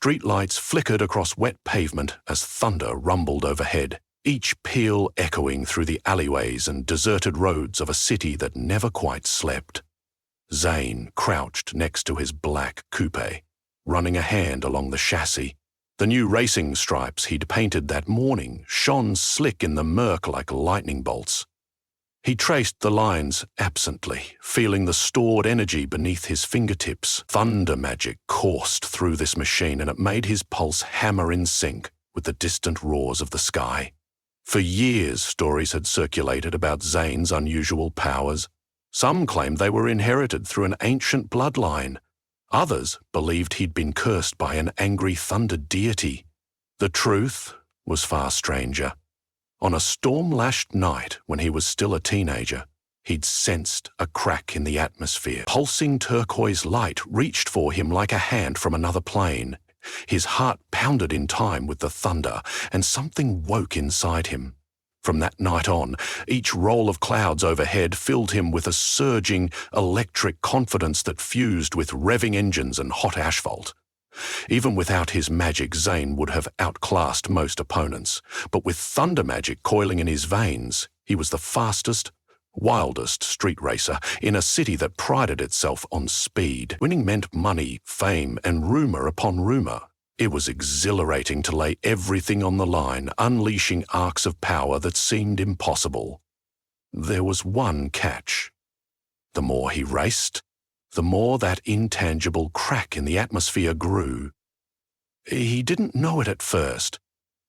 Streetlights flickered across wet pavement as thunder rumbled overhead, each peal echoing through the alleyways and deserted roads of a city that never quite slept. Zane crouched next to his black coupe, running a hand along the chassis. The new racing stripes he'd painted that morning shone slick in the murk like lightning bolts. He traced the lines absently, feeling the stored energy beneath his fingertips. Thunder magic coursed through this machine, and it made his pulse hammer in sync with the distant roars of the sky. For years, stories had circulated about Zane's unusual powers. Some claimed they were inherited through an ancient bloodline. Others believed he'd been cursed by an angry thunder deity. The truth was far stranger. On a storm-lashed night when he was still a teenager, he'd sensed a crack in the atmosphere. Pulsing turquoise light reached for him like a hand from another plane. His heart pounded in time with the thunder, and something woke inside him. From that night on, each roll of clouds overhead filled him with a surging, electric confidence that fused with revving engines and hot asphalt. Even without his magic, Zane would have outclassed most opponents, but with thunder magic coiling in his veins, he was the fastest, wildest street racer in a city that prided itself on speed. Winning meant money, fame, and rumor upon rumor. It was exhilarating to lay everything on the line, unleashing arcs of power that seemed impossible. There was one catch. The more he raced, the more that intangible crack in the atmosphere grew. He didn't know it at first,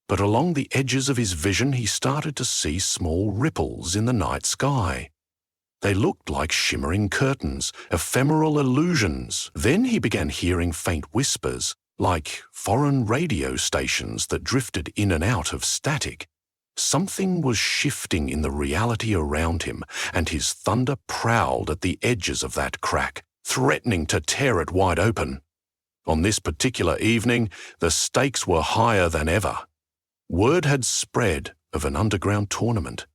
but along the edges of his vision he started to see small ripples in the night sky. They looked like shimmering curtains, ephemeral illusions. Then he began hearing faint whispers, like foreign radio stations that drifted in and out of static. Something was shifting in the reality around him, and his thunder prowled at the edges of that crack, threatening to tear it wide open. On this particular evening, the stakes were higher than ever. Word had spread of an underground tournament,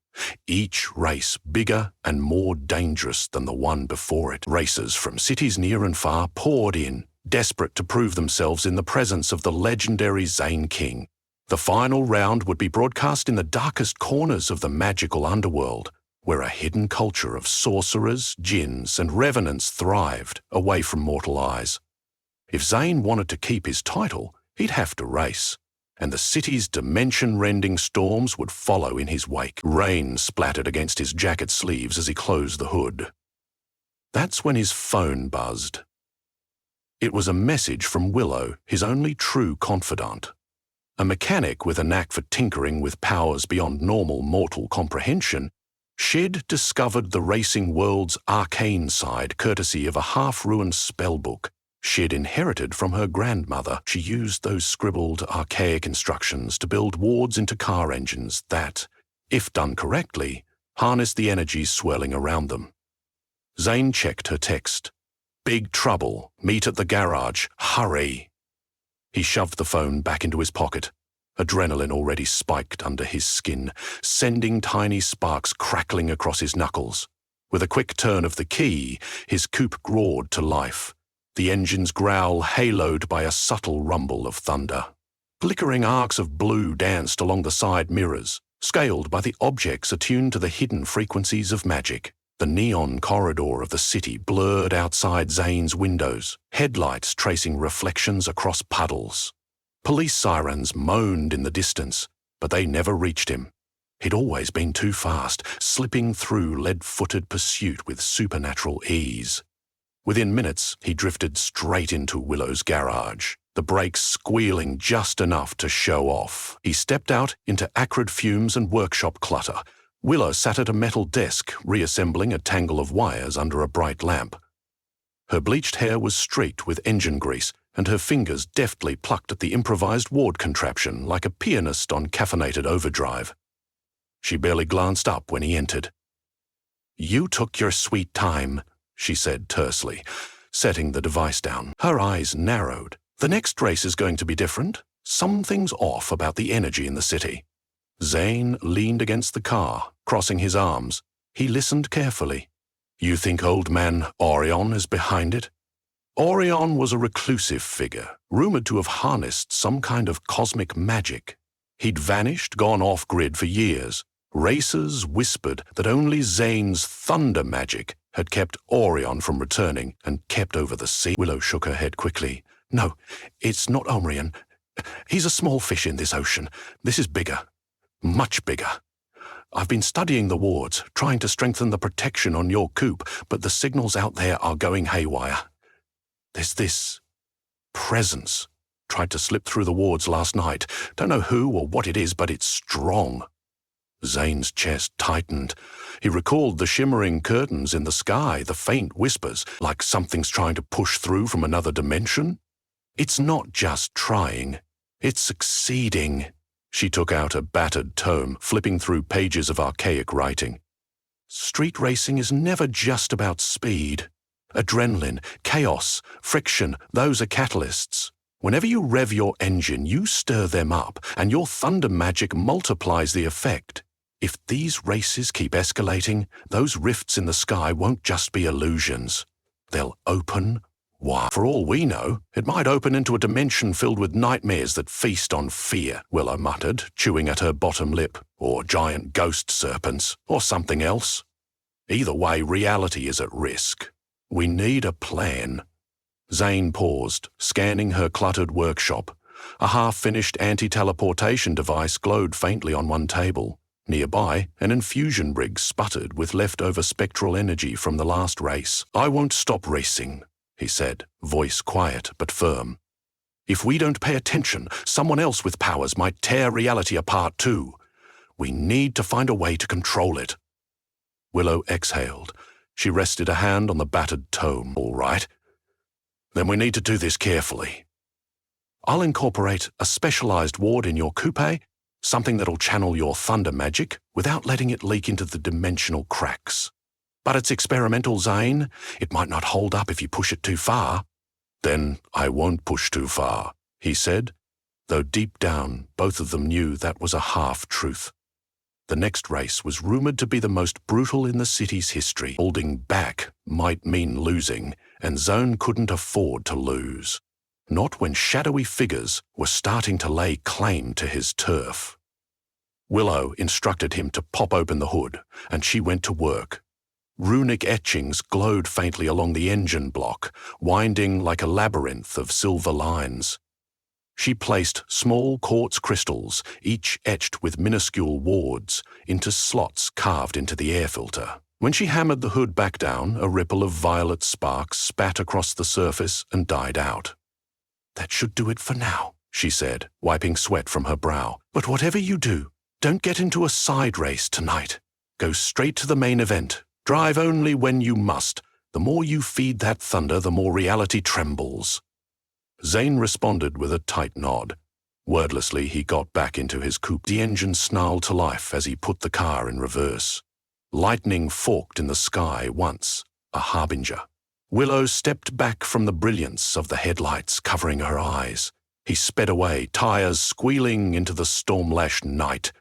each race bigger and more dangerous than the one before it. Racers from cities near and far poured in, desperate to prove themselves in the presence of the legendary Zane King. The final round would be broadcast in the darkest corners of the magical underworld, where a hidden culture of sorcerers, jinns, and revenants thrived away from mortal eyes. If Zane wanted to keep his title, he'd have to race, and the city's dimension-rending storms would follow in his wake. Rain splattered against his jacket sleeves as he closed the hood. That's when his phone buzzed. It was a message from Willow, his only true confidant. A mechanic with a knack for tinkering with powers beyond normal mortal comprehension, she'd discovered the racing world's arcane side courtesy of a half-ruined spellbook she'd inherited from her grandmother. She used those scribbled, archaic instructions to build wards into car engines that, if done correctly, harnessed the energies swirling around them. Zane checked her text. "Big trouble. Meet at the garage. Hurry." He shoved the phone back into his pocket. Adrenaline already spiked under his skin, sending tiny sparks crackling across his knuckles. With a quick turn of the key, his coupe roared to life, the engine's growl haloed by a subtle rumble of thunder. Flickering arcs of blue danced along the side mirrors, scaled by the objects attuned to the hidden frequencies of magic. The neon corridor of the city blurred outside Zane's windows, headlights tracing reflections across puddles. Police sirens moaned in the distance, but they never reached him. He'd always been too fast, slipping through lead-footed pursuit with supernatural ease. Within minutes, he drifted straight into Willow's garage, the brakes squealing just enough to show off. He stepped out into acrid fumes and workshop clutter. Willow sat at a metal desk, reassembling a tangle of wires under a bright lamp. Her bleached hair was streaked with engine grease, and her fingers deftly plucked at the improvised ward contraption like a pianist on caffeinated overdrive. She barely glanced up when he entered. "You took your sweet time," she said tersely, setting the device down. Her eyes narrowed. "The next race is going to be different. Something's off about the energy in the city." Zane leaned against the car, crossing his arms. He listened carefully. "You think old man Orion is behind it?" Orion was a reclusive figure, rumored to have harnessed some kind of cosmic magic. He'd vanished, gone off-grid for years. Racers whispered that only Zane's thunder magic had kept Orion from returning and kept over the sea. Willow shook her head quickly. No, it's not Orion. He's a small fish in this ocean. This is bigger. Much bigger. I've been studying the wards, trying to strengthen the protection on your coop, but the signals out there are going haywire. There's this presence. Tried to slip through the wards last night. Don't know who or what it is, but it's strong. Zane's chest tightened. He recalled the shimmering curtains in the sky, the faint whispers, like something's trying to push through from another dimension. It's not just trying. It's succeeding. She took out a battered tome, flipping through pages of archaic writing. Street racing is never just about speed. Adrenaline, chaos, friction, those are catalysts. Whenever you rev your engine, you stir them up, and your thunder magic multiplies the effect. If these races keep escalating, those rifts in the sky won't just be illusions. They'll open wide. For all we know, it might open into a dimension filled with nightmares that feast on fear, Willow muttered, chewing at her bottom lip, or giant ghost serpents, or something else. Either way, reality is at risk. We need a plan. Zane paused, scanning her cluttered workshop. A half-finished anti-teleportation device glowed faintly on one table. Nearby, an infusion rig sputtered with leftover spectral energy from the last race. I won't stop racing, he said, voice quiet but firm. If we don't pay attention, someone else with powers might tear reality apart too. We need to find a way to control it. Willow exhaled. She rested a hand on the battered tome. All right. Then we need to do this carefully. I'll incorporate a specialized ward in your coupe, something that'll channel your thunder magic without letting it leak into the dimensional cracks. But it's experimental, Zane. It might not hold up if you push it too far. Then I won't push too far, he said, though deep down both of them knew that was a half-truth. The next race was rumored to be the most brutal in the city's history. Holding back might mean losing, and Zone couldn't afford to lose. Not when shadowy figures were starting to lay claim to his turf. Willow instructed him to pop open the hood, and she went to work. Runic etchings glowed faintly along the engine block, winding like a labyrinth of silver lines. She placed small quartz crystals, each etched with minuscule wards, into slots carved into the air filter. When she hammered the hood back down, a ripple of violet sparks spat across the surface and died out. That should do it for now, she said, wiping sweat from her brow. But whatever you do, don't get into a side race tonight. Go straight to the main event. Drive only when you must. The more you feed that thunder, the more reality trembles. Zane responded with a tight nod. Wordlessly, he got back into his coupe. The engine snarled to life as he put the car in reverse. Lightning forked in the sky once, a harbinger. Willow stepped back from the brilliance of the headlights covering her eyes. He sped away, tires squealing into the storm-lashed night.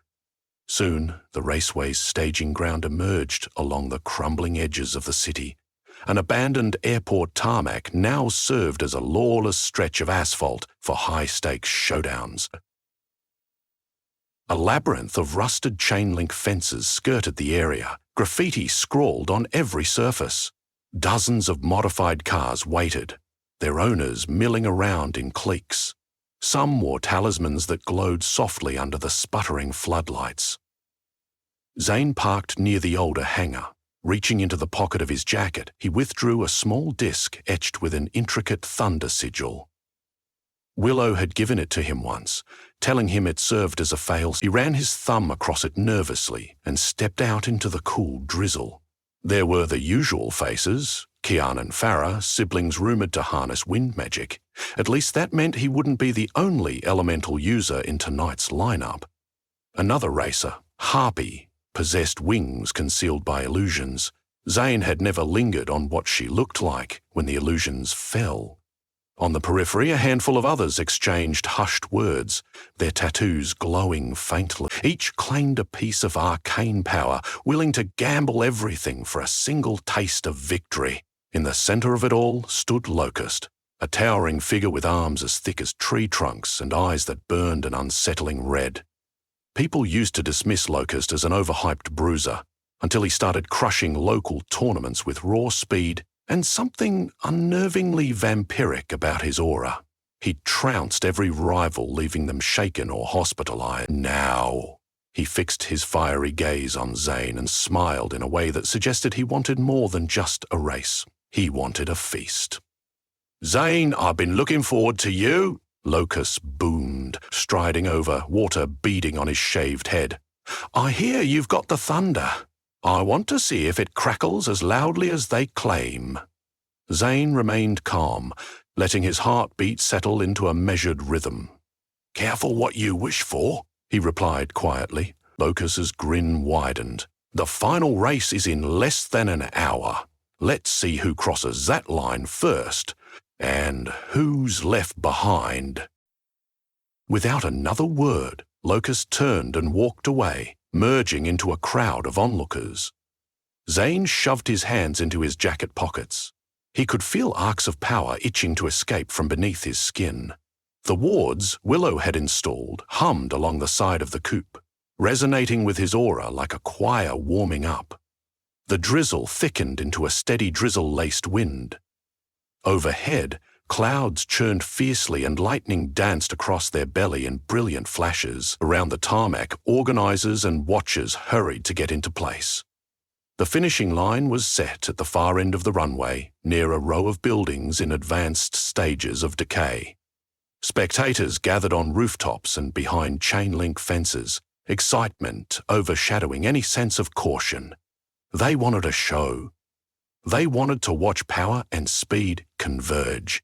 Soon, the raceway's staging ground emerged along the crumbling edges of the city. An abandoned airport tarmac now served as a lawless stretch of asphalt for high-stakes showdowns. A labyrinth of rusted chain-link fences skirted the area, graffiti scrawled on every surface. Dozens of modified cars waited, their owners milling around in cliques. Some wore talismans that glowed softly under the sputtering floodlights. Zane parked near the older hangar. Reaching into the pocket of his jacket, he withdrew a small disc etched with an intricate thunder sigil. Willow had given it to him once, telling him it served as a fail. He ran his thumb across it nervously and stepped out into the cool drizzle. There were the usual faces, Kian and Farah, siblings rumored to harness wind magic. At least that meant he wouldn't be the only elemental user in tonight's lineup. Another racer, Harpy, possessed wings concealed by illusions. Zane had never lingered on what she looked like when the illusions fell. On the periphery, a handful of others exchanged hushed words, their tattoos glowing faintly. Each claimed a piece of arcane power, willing to gamble everything for a single taste of victory. In the center of it all stood Locust, a towering figure with arms as thick as tree trunks and eyes that burned an unsettling red. People used to dismiss Locust as an overhyped bruiser, until he started crushing local tournaments with raw speed and something unnervingly vampiric about his aura. He trounced every rival, leaving them shaken or hospitalized. Now, he fixed his fiery gaze on Zane and smiled in a way that suggested he wanted more than just a race. He wanted a feast. "Zane, I've been looking forward to you," Locust boomed, striding over, water beading on his shaved head. "I hear you've got the thunder. I want to see if it crackles as loudly as they claim." Zane remained calm, letting his heartbeat settle into a measured rhythm. "Careful what you wish for," he replied quietly. Locust's grin widened. "The final race is in less than an hour. Let's see who crosses that line first, and who's left behind." Without another word, Locust turned and walked away, merging into a crowd of onlookers. Zane shoved his hands into his jacket pockets. He could feel arcs of power itching to escape from beneath his skin. The wards Willow had installed hummed along the side of the coupe, resonating with his aura like a choir warming up. The drizzle thickened into a steady drizzle-laced wind. Overhead, clouds churned fiercely and lightning danced across their belly in brilliant flashes. Around the tarmac, organizers and watchers hurried to get into place. The finishing line was set at the far end of the runway, near a row of buildings in advanced stages of decay. Spectators gathered on rooftops and behind chain-link fences, excitement overshadowing any sense of caution. They wanted a show. They wanted to watch power and speed converge.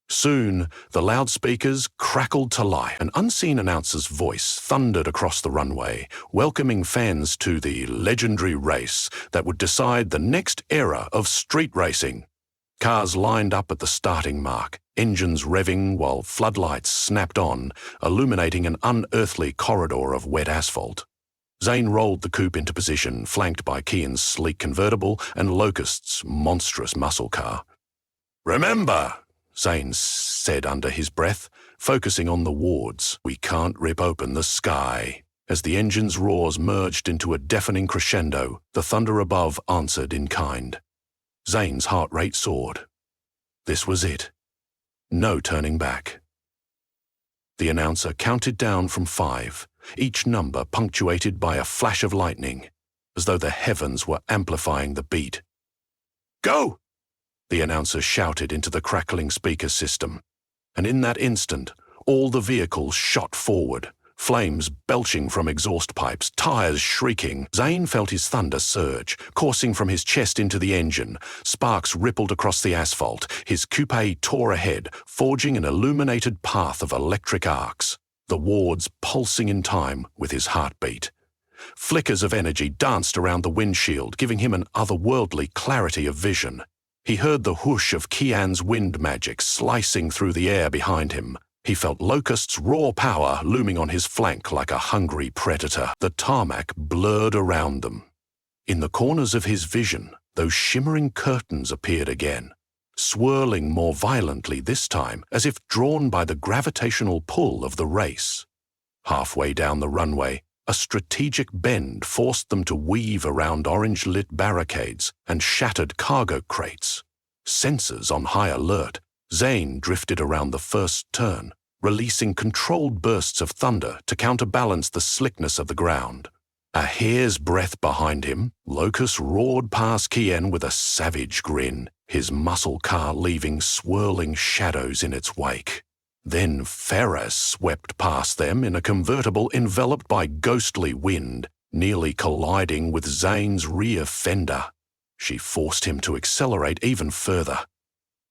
Soon, the loudspeakers crackled to life. An unseen announcer's voice thundered across the runway, welcoming fans to the legendary race that would decide the next era of street racing. Cars lined up at the starting mark, engines revving while floodlights snapped on, illuminating an unearthly corridor of wet asphalt. Zane rolled the coupe into position, flanked by Kian's sleek convertible and Locust's monstrous muscle car. "Remember," Zane said under his breath, focusing on the wards, "we can't rip open the sky." As the engine's roars merged into a deafening crescendo, the thunder above answered in kind. Zane's heart rate soared. This was it. No turning back. The announcer counted down from 5, each number punctuated by a flash of lightning, as though the heavens were amplifying the beat. "Go!" the announcer shouted into the crackling speaker system, and in that instant, all the vehicles shot forward, flames belching from exhaust pipes, tires shrieking. Zane felt his thunder surge, coursing from his chest into the engine. Sparks rippled across the asphalt. His coupe tore ahead, forging an illuminated path of electric arcs, the wards pulsing in time with his heartbeat. Flickers of energy danced around the windshield, giving him an otherworldly clarity of vision. He heard the whoosh of Kian's wind magic slicing through the air behind him. He felt Locust's raw power looming on his flank like a hungry predator. The tarmac blurred around them. In the corners of his vision, those shimmering curtains appeared again, swirling more violently this time, as if drawn by the gravitational pull of the race. Halfway down the runway, a strategic bend forced them to weave around orange-lit barricades and shattered cargo crates. Sensors on high alert, Zane drifted around the first turn, releasing controlled bursts of thunder to counterbalance the slickness of the ground. A hair's breadth behind him, Locust roared past Kian with a savage grin, his muscle car leaving swirling shadows in its wake. Then Ferris swept past them in a convertible enveloped by ghostly wind, nearly colliding with Zane's rear fender. She forced him to accelerate even further.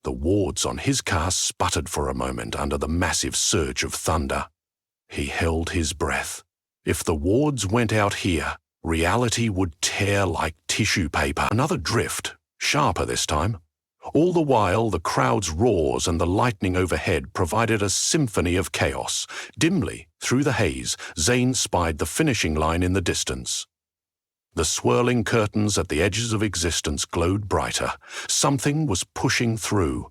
The wards on his car sputtered for a moment under the massive surge of thunder. He held his breath. If the wards went out here, reality would tear like tissue paper. Another drift, sharper this time. All the while, the crowd's roars and the lightning overhead provided a symphony of chaos. Dimly, through the haze, Zane spied the finishing line in the distance. The swirling curtains at the edges of existence glowed brighter. Something was pushing through,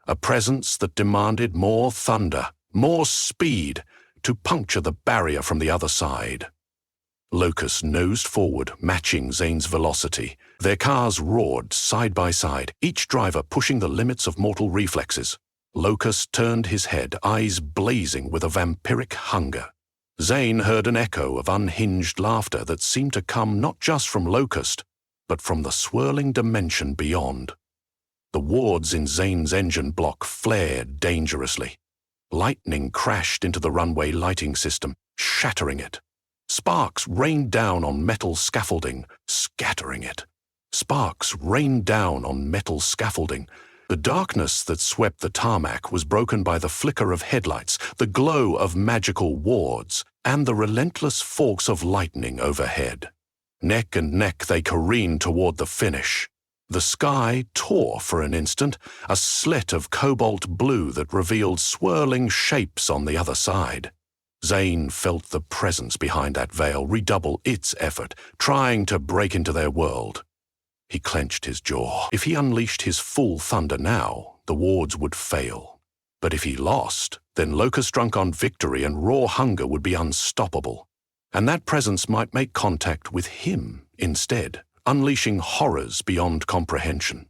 a presence that demanded more thunder, more speed, to puncture the barrier from the other side. Locust nosed forward, matching Zane's velocity. Their cars roared side by side, each driver pushing the limits of mortal reflexes. Locust turned his head, eyes blazing with a vampiric hunger. Zane heard an echo of unhinged laughter that seemed to come not just from Locust, but from the swirling dimension beyond. The wards in Zane's engine block flared dangerously. Lightning crashed into the runway lighting system, shattering it. Sparks rained down on metal scaffolding, scattering it. Sparks rained down on metal scaffolding. The darkness that swept the tarmac was broken by the flicker of headlights, the glow of magical wards, and the relentless forks of lightning overhead. Neck and neck they careened toward the finish. The sky tore for an instant, a slit of cobalt blue that revealed swirling shapes on the other side. Zane felt the presence behind that veil redouble its effort, trying to break into their world. He clenched his jaw. If he unleashed his full thunder now, the wards would fail. But if he lost, then Locust drunk on victory and raw hunger would be unstoppable. And that presence might make contact with him instead, unleashing horrors beyond comprehension.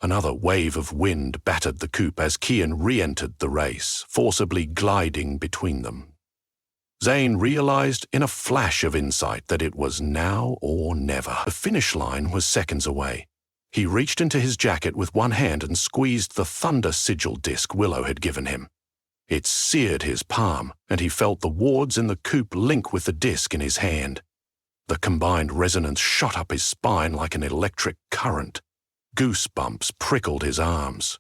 Another wave of wind battered the coupe as Kian re-entered the race, forcibly gliding between them. Zane realized in a flash of insight that it was now or never. The finish line was seconds away. He reached into his jacket with one hand and squeezed the thunder sigil disc Willow had given him. It seared his palm, and he felt the wards in the coupe link with the disc in his hand. The combined resonance shot up his spine like an electric current. Goosebumps prickled his arms.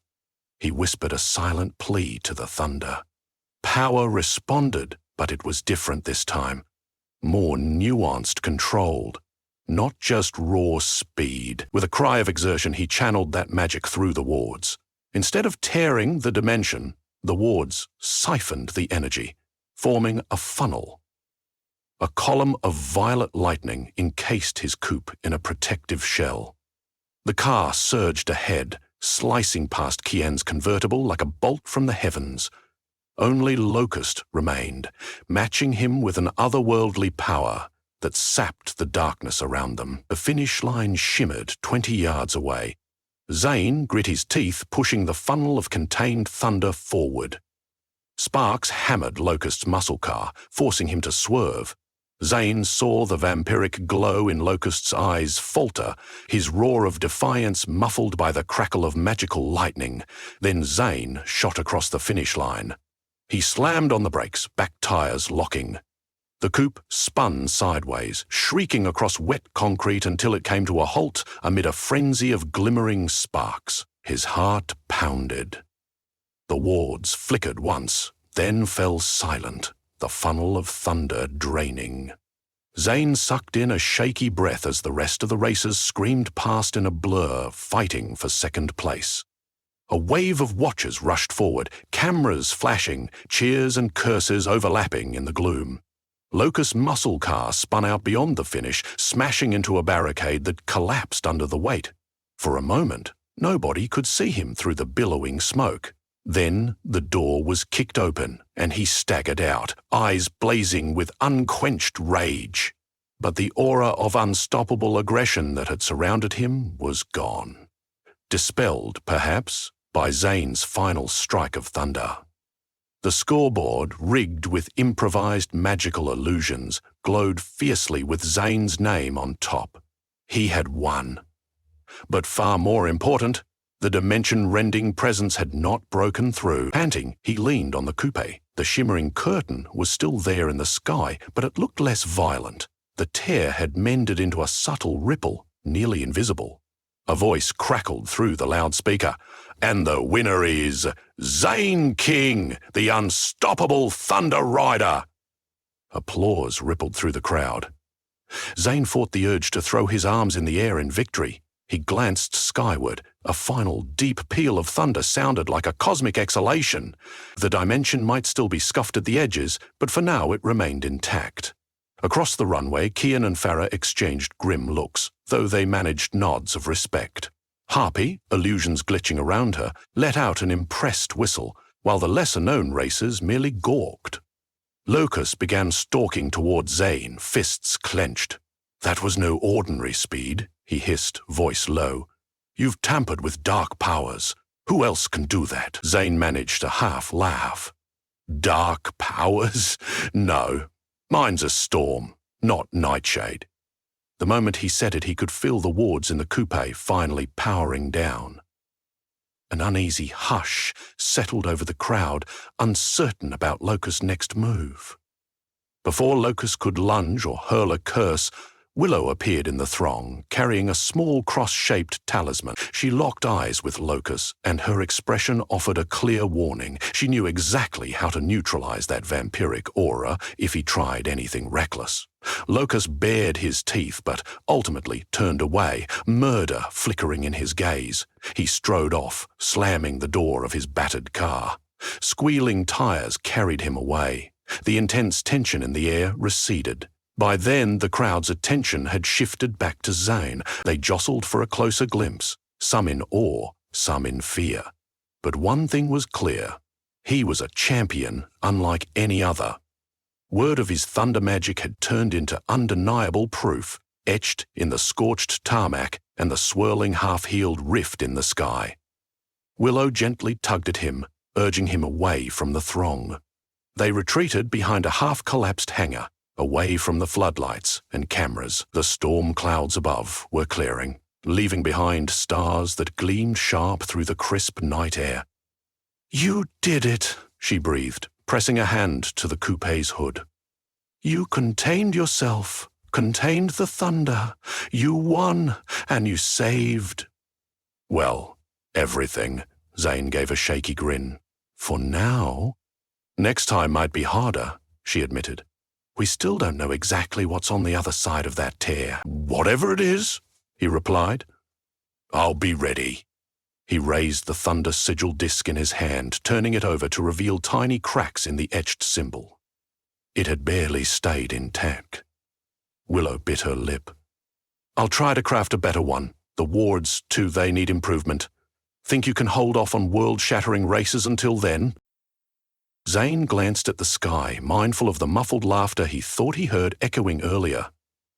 He whispered a silent plea to the thunder. Power responded, but it was different this time. More nuanced, controlled. Not just raw speed. With a cry of exertion, he channeled that magic through the wards. Instead of tearing the dimension, the wards siphoned the energy, forming a funnel. A column of violet lightning encased his coupe in a protective shell. The car surged ahead, slicing past Kian's convertible like a bolt from the heavens. Only Locust remained, matching him with an otherworldly power that sapped the darkness around them. The finish line shimmered 20 yards away. Zane grit his teeth, pushing the funnel of contained thunder forward. Sparks hammered Locust's muscle car, forcing him to swerve. Zane saw the vampiric glow in Locust's eyes falter, his roar of defiance muffled by the crackle of magical lightning. Then Zane shot across the finish line. He slammed on the brakes, back tires locking. The coupe spun sideways, shrieking across wet concrete until it came to a halt amid a frenzy of glimmering sparks. His heart pounded. The wards flickered once, then fell silent, the funnel of thunder draining. Zane sucked in a shaky breath as the rest of the racers screamed past in a blur, fighting for second place. A wave of watchers rushed forward, cameras flashing, cheers and curses overlapping in the gloom. Locust's muscle car spun out beyond the finish, smashing into a barricade that collapsed under the weight. For a moment, nobody could see him through the billowing smoke. Then the door was kicked open, and he staggered out, eyes blazing with unquenched rage. But the aura of unstoppable aggression that had surrounded him was gone. Dispelled, perhaps, by Zane's final strike of thunder. The scoreboard, rigged with improvised magical illusions, glowed fiercely with Zane's name on top. He had won. But far more important, the dimension-rending presence had not broken through. Panting, he leaned on the coupe. The shimmering curtain was still there in the sky, but it looked less violent. The tear had mended into a subtle ripple, nearly invisible. A voice crackled through the loudspeaker. And the winner is Zane King, the unstoppable Thunder Rider. Applause rippled through the crowd. Zane fought the urge to throw his arms in the air in victory. He glanced skyward. A final deep peal of thunder sounded like a cosmic exhalation. The dimension might still be scuffed at the edges, but for now it remained intact. Across the runway, Kian and Farah exchanged grim looks, though they managed nods of respect. Harpy, illusions glitching around her, let out an impressed whistle, while the lesser-known racers merely gawked. Locus began stalking toward Zane, fists clenched. "That was no ordinary speed," he hissed, voice low. "You've tampered with dark powers. Who else can do that?" Zane managed a half laugh. "Dark powers? No. Mine's a storm, not Nightshade." The moment he said it, he could feel the wards in the coupe finally powering down. An uneasy hush settled over the crowd, uncertain about Locus' next move. Before Locus could lunge or hurl a curse, Willow appeared in the throng, carrying a small cross-shaped talisman. She locked eyes with Locus, and her expression offered a clear warning. She knew exactly how to neutralize that vampiric aura if he tried anything reckless. Locus bared his teeth, but ultimately turned away, murder flickering in his gaze. He strode off, slamming the door of his battered car. Squealing tires carried him away. The intense tension in the air receded. By then, the crowd's attention had shifted back to Zane. They jostled for a closer glimpse, some in awe, some in fear. But one thing was clear. He was a champion unlike any other. Word of his thunder magic had turned into undeniable proof, etched in the scorched tarmac and the swirling half-healed rift in the sky. Willow gently tugged at him, urging him away from the throng. They retreated behind a half-collapsed hangar, away from the floodlights and cameras. The storm clouds above were clearing, leaving behind stars that gleamed sharp through the crisp night air. "You did it," she breathed, pressing a hand to the coupe's hood. "You contained yourself, contained the thunder. You won, and you saved." "Well, everything," Zane gave a shaky grin. "For now." "Next time might be harder," she admitted. "We still don't know exactly what's on the other side of that tear." "Whatever it is," he replied. "I'll be ready." He raised the thunder sigil disc in his hand, turning it over to reveal tiny cracks in the etched symbol. It had barely stayed intact. Willow bit her lip. "I'll try to craft a better one. The wards, too, they need improvement. Think you can hold off on world-shattering races until then?" Zane glanced at the sky, mindful of the muffled laughter he thought he heard echoing earlier.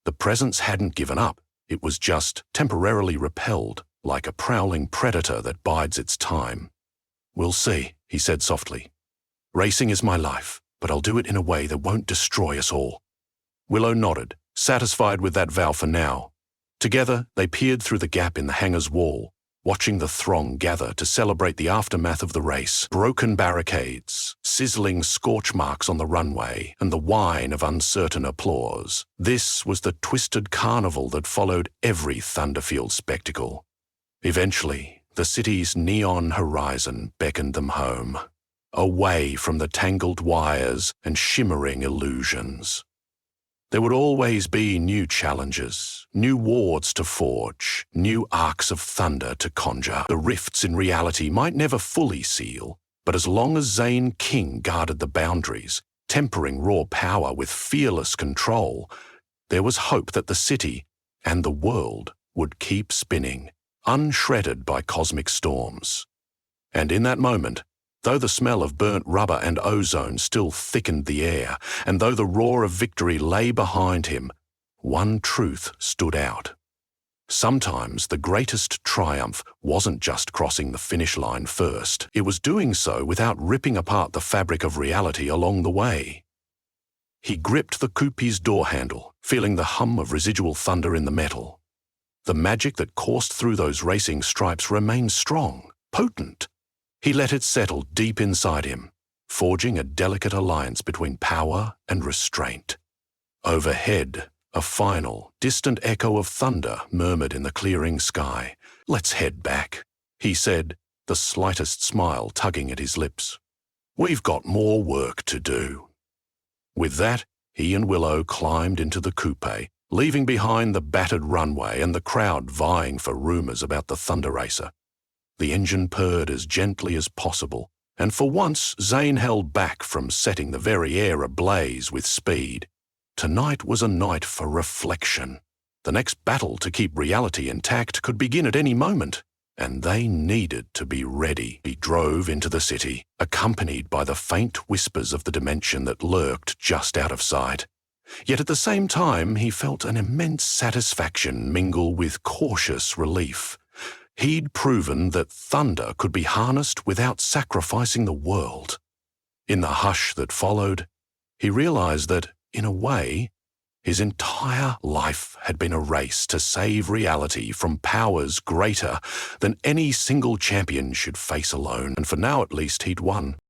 The presence hadn't given up. It was just temporarily repelled, like a prowling predator that bides its time. "We'll see," he said softly. "Racing is my life, but I'll do it in a way that won't destroy us all." Willow nodded, satisfied with that vow for now. Together, they peered through the gap in the hangar's wall, watching the throng gather to celebrate the aftermath of the race. Broken barricades, sizzling scorch marks on the runway, and the whine of uncertain applause. This was the twisted carnival that followed every Thunderfield spectacle. Eventually, the city's neon horizon beckoned them home, away from the tangled wires and shimmering illusions. There would always be new challenges, new wards to forge, new arcs of thunder to conjure. The rifts in reality might never fully seal, but as long as Zane King guarded the boundaries, tempering raw power with fearless control, there was hope that the city and the world would keep spinning, unshredded by cosmic storms. And in that moment, though the smell of burnt rubber and ozone still thickened the air, and though the roar of victory lay behind him, one truth stood out. Sometimes the greatest triumph wasn't just crossing the finish line first. It was doing so without ripping apart the fabric of reality along the way. He gripped the coupe's door handle, feeling the hum of residual thunder in the metal. The magic that coursed through those racing stripes remained strong, potent. He let it settle deep inside him, forging a delicate alliance between power and restraint. Overhead, a final, distant echo of thunder murmured in the clearing sky. "Let's head back," he said, the slightest smile tugging at his lips. "We've got more work to do." With that, he and Willow climbed into the coupe, leaving behind the battered runway and the crowd vying for rumors about the Thunder Racer. The engine purred as gently as possible, and for once Zane held back from setting the very air ablaze with speed. Tonight was a night for reflection. The next battle to keep reality intact could begin at any moment, and they needed to be ready. He drove into the city, accompanied by the faint whispers of the dimension that lurked just out of sight. Yet at the same time, he felt an immense satisfaction mingle with cautious relief. He'd proven that thunder could be harnessed without sacrificing the world. In the hush that followed, he realized that, in a way, his entire life had been a race to save reality from powers greater than any single champion should face alone, and for now at least he'd won.